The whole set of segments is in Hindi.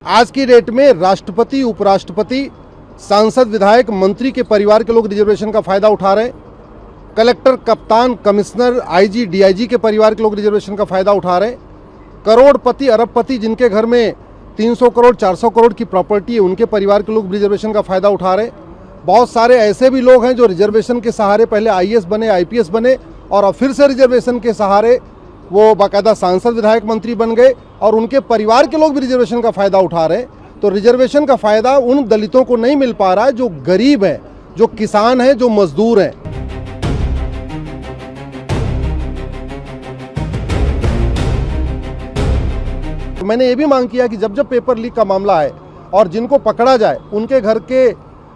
आज की डेट में राष्ट्रपति, उपराष्ट्रपति, सांसद, विधायक, मंत्री के परिवार के लोग रिजर्वेशन का फायदा उठा रहे हैं। कलेक्टर, कप्तान, कमिश्नर, आईजी, डीआईजी के परिवार के लोग रिजर्वेशन का फायदा उठा रहे हैं। करोड़पति, अरबपति जिनके घर में 300 करोड़ 400 करोड़ की प्रॉपर्टी है, उनके परिवार के लोग रिजर्वेशन का फायदा उठा रहे हैं। बहुत सारे ऐसे भी लोग हैं जो रिजर्वेशन के सहारे पहले आईएएस बने, आईपीएस बने और अब फिर से रिजर्वेशन के सहारे वो बाकायदा सांसद, विधायक, मंत्री बन गए और उनके परिवार के लोग भी रिजर्वेशन का फायदा उठा रहे हैं। तो रिजर्वेशन का फायदा उन दलितों को नहीं मिल पा रहा है जो गरीब हैं, जो किसान हैं, जो मजदूर हैं। तो मैंने ये भी मांग किया कि जब जब पेपर लीक का मामला आए और जिनको पकड़ा जाए उनके घर के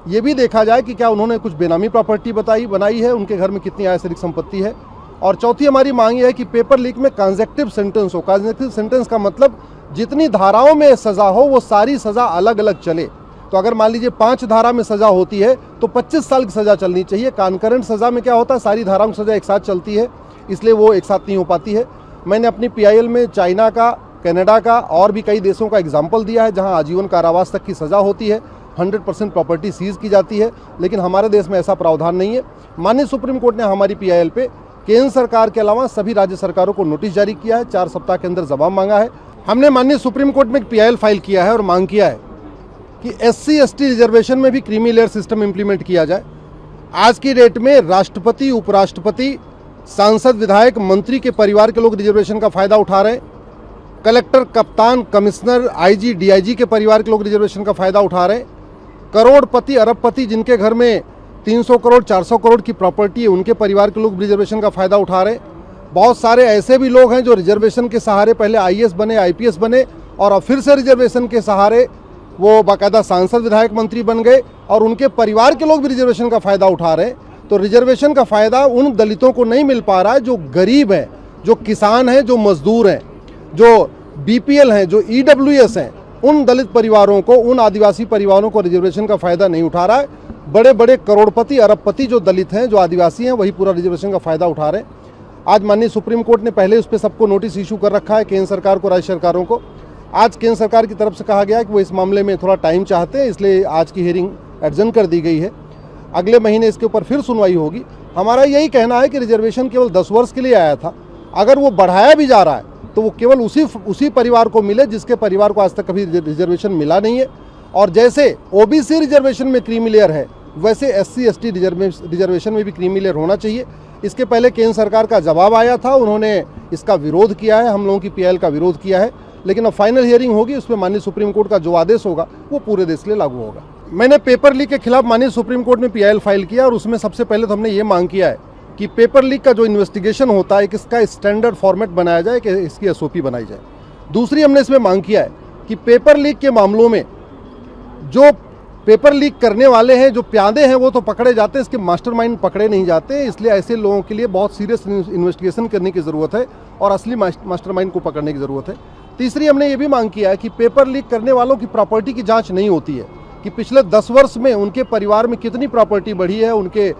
ये भी देखा जाए कि क्या उन्होंने कुछ बेनामी प्रॉपर्टी बनाई है, उनके घर में कितनी आयसरिक संपत्ति है। और चौथी हमारी मांग ये है कि पेपर लीक में कंसेक्टिव सेंटेंस हो। कंसेक्टिव सेंटेंस का मतलब जितनी धाराओं में सजा हो वो सारी सजा अलग अलग चले। तो अगर मान लीजिए 5 धारा में सजा होती है तो 25 साल की सजा चलनी चाहिए। कॉन्करेंट सजा में क्या होता है, सारी धाराओं की सजा एक साथ चलती है, इसलिए वो एक साथ नहीं हो पाती है। मैंने अपनी पीआईएल में चाइना का, कनाडा का और भी कई देशों का एग्जाम्पल दिया है जहाँ आजीवन कारावास तक की सजा होती है, 100% प्रॉपर्टी सीज की जाती है, लेकिन हमारे देश में ऐसा प्रावधान नहीं है। माननीय सुप्रीम कोर्ट ने हमारी पीआईएल पे केंद्र सरकार के अलावा सभी राज्य सरकारों को नोटिस जारी किया है, 4 सप्ताह के अंदर जवाब मांगा है। हमने माननीय सुप्रीम कोर्ट में एक पीआईएल फाइल किया है और मांग किया है कि SC/ST रिजर्वेशन में भी क्रीमी लेयर सिस्टम इंप्लीमेंट किया जाए। आज की डेट में राष्ट्रपति, उपराष्ट्रपति, सांसद, विधायक, मंत्री के परिवार के लोग रिजर्वेशन का फायदा उठा रहे हैं। कलेक्टर, कप्तान, कमिश्नर, आईजी, डीआईजी के परिवार के लोग रिजर्वेशन का फायदा उठा रहे हैं। करोड़पति, अरबपति जिनके घर में 300 करोड़ 400 करोड़ की प्रॉपर्टी है, उनके परिवार के लोग रिजर्वेशन का फायदा उठा रहे हैं। बहुत सारे ऐसे भी लोग हैं जो रिजर्वेशन के सहारे पहले आईएएस बने, आईपीएस बने और अब फिर से रिजर्वेशन के सहारे वो बाकायदा सांसद, विधायक, मंत्री बन गए और उनके परिवार के लोग भी रिजर्वेशन का फायदा उठा रहे हैं। तो रिजर्वेशन का फायदा उन दलितों को नहीं मिल पा रहा है जो गरीब हैं, जो किसान हैं, जो मजदूर हैं, जो बीपीएल हैं, जो ईडब्ल्यूएस हैं, उन दलित परिवारों को, उन आदिवासी परिवारों को रिजर्वेशन का फायदा नहीं उठा रहा है। बड़े बड़े करोड़पति, अरबपति जो दलित हैं, जो आदिवासी हैं, वही पूरा रिजर्वेशन का फायदा उठा रहे हैं। आज माननीय सुप्रीम कोर्ट ने पहले उस पर सबको नोटिस इशू कर रखा है, केंद्र सरकार को, राज्य सरकारों को। आज केंद्र सरकार की तरफ से कहा गया है कि वो इस मामले में थोड़ा टाइम चाहते हैं, इसलिए आज की हियरिंग एडजर्न कर दी गई है। अगले महीने इसके ऊपर फिर सुनवाई होगी। हमारा यही कहना है कि रिजर्वेशन केवल 10 वर्ष के लिए आया था, अगर वो बढ़ाया भी जा रहा है तो वो केवल उसी परिवार को मिले जिसके परिवार को आज तक कभी रिजर्वेशन मिला नहीं है। और जैसे ओबीसी रिजर्वेशन में क्रीमी लेयर है, वैसे SC/ST रिजर्वेशन में भी क्रीमी लेयर होना चाहिए। इसके पहले केंद्र सरकार का जवाब आया था, उन्होंने इसका विरोध किया है, हम लोगों की पीआईएल का विरोध किया है, लेकिन अब फाइनल हियरिंग होगी, उसमें माननीय सुप्रीम कोर्ट का जो आदेश होगा वो पूरे देश के लिए लागू होगा। मैंने पेपर लीक के खिलाफ माननीय सुप्रीम कोर्ट में पीआईएल फाइल किया और उसमें सबसे पहले तो हमने ये मांग किया है कि पेपर लीक का जो इन्वेस्टिगेशन होता है, इसका स्टैंडर्ड फॉर्मेट बनाया जाए, कि इसकी SOP बनाई जाए। दूसरी हमने इसमें मांग किया है कि पेपर लीक के मामलों में जो पेपर लीक करने वाले हैं, जो प्यादे हैं, वो तो पकड़े जाते हैं, इसके मास्टरमाइंड पकड़े नहीं जाते। इसलिए ऐसे लोगों के लिए बहुत सीरियस इन्वेस्टिगेशन करने की ज़रूरत है और असली मास्टरमाइंड को पकड़ने की ज़रूरत है। तीसरी हमने ये भी मांग किया है कि पेपर लीक करने वालों की प्रॉपर्टी की जांच नहीं होती है, कि पिछले 10 वर्ष में उनके परिवार में कितनी प्रॉपर्टी बढ़ी है, उनके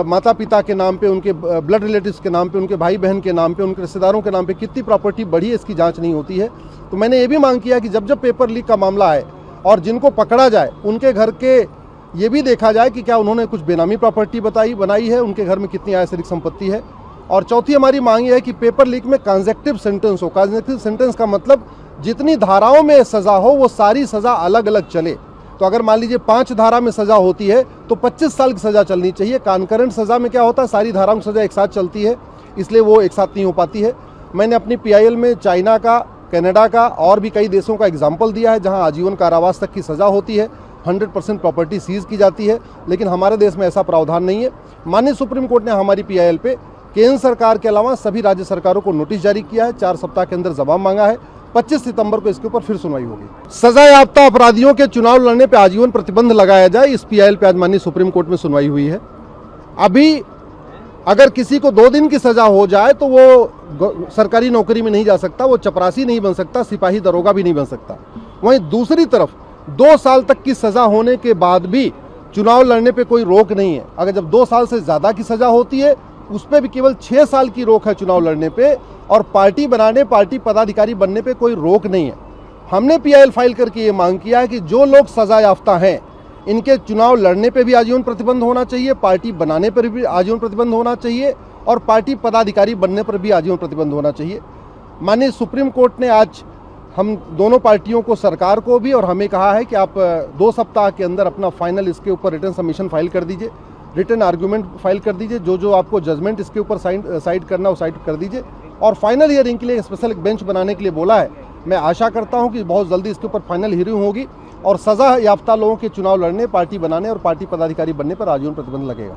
माता पिता के नाम पे, उनके ब्लड रिलेटिव्स के नाम पे, उनके भाई बहन के नाम पे, उनके रिश्तेदारों के नाम पे कितनी प्रॉपर्टी बढ़ी है, इसकी जाँच नहीं होती है। तो मैंने ये भी मांग किया कि जब जब पेपर लीक का मामला आए और जिनको पकड़ा जाए उनके घर के ये भी देखा जाए कि क्या उन्होंने कुछ बेनामी प्रॉपर्टी बनाई है, उनके घर में कितनी आयसरिक संपत्ति है। और चौथी हमारी मांग ये है कि पेपर लीक में कंसेक्टिव सेंटेंस हो। कंसेक्टिव सेंटेंस का मतलब जितनी धाराओं में सजा हो वो सारी सजा अलग अलग चले। तो अगर मान लीजिए 5 धारा में सजा होती है तो 25 साल की सजा चलनी चाहिए। कॉन्करेंट सजा में क्या होता है, सारी धाराओं की सजा एक साथ चलती है, इसलिए वो एक साथ नहीं हो पाती है। मैंने अपनी पीआईएल में चाइना का, कनाडा का और भी कई देशों का एग्जाम्पल दिया है जहां आजीवन कारावास तक की सजा होती है, 100% प्रॉपर्टी सीज की जाती है, लेकिन हमारे देश में ऐसा प्रावधान नहीं है। माननीय सुप्रीम कोर्ट ने हमारी पीआईएल पे केंद्र सरकार के अलावा सभी राज्य सरकारों को नोटिस जारी किया है, 4 सप्ताह के अंदर जवाब मांगा है। 25 सितंबर को इसके ऊपर फिर सुनवाई होगी। सजायाफ्ता अपराधियों के चुनाव लड़ने पर आजीवन प्रतिबंध लगाया जाए, इस पीआईएल पे आज माननीय सुप्रीम कोर्ट में सुनवाई हुई है। अभी अगर किसी को 2 दिन की सजा हो जाए तो वो सरकारी नौकरी में नहीं जा सकता, वो चपरासी नहीं बन सकता, सिपाही दरोगा भी नहीं बन सकता। वहीं दूसरी तरफ 2 साल तक की सजा होने के बाद भी चुनाव लड़ने पे कोई रोक नहीं है। अगर जब 2 साल से ज़्यादा की सजा होती है उस पर भी केवल 6 साल की रोक है चुनाव लड़ने पे, और पार्टी बनाने, पार्टी पदाधिकारी बनने पे कोई रोक नहीं है। हमने पीआईएल फाइल करके ये मांग किया है कि जो लोग सजा याफ्ता हैं इनके चुनाव लड़ने पे भी आजीवन प्रतिबंध होना चाहिए, पार्टी बनाने पर भी आजीवन प्रतिबंध होना चाहिए और पार्टी पदाधिकारी बनने पर भी आजीवन प्रतिबंध होना चाहिए। माननीय सुप्रीम कोर्ट ने आज हम दोनों पार्टियों को, सरकार को भी और हमें कहा है कि आप 2 सप्ताह के अंदर अपना फाइनल इसके ऊपर रिटर्न सबमिशन फाइल कर दीजिए, रिटर्न आर्गूमेंट फाइल कर दीजिए, जो आपको जजमेंट इसके ऊपर साइड करना वो साइड कर दीजिए और फाइनल हियरिंग के लिए स्पेशल एक बेंच बनाने के लिए बोला है। मैं आशा करता हूं कि बहुत जल्दी इसके ऊपर फाइनल हियरिंग होगी और सजा याफ्ता लोगों के चुनाव लड़ने, पार्टी बनाने और पार्टी पदाधिकारी बनने पर आजीवन प्रतिबंध लगेगा।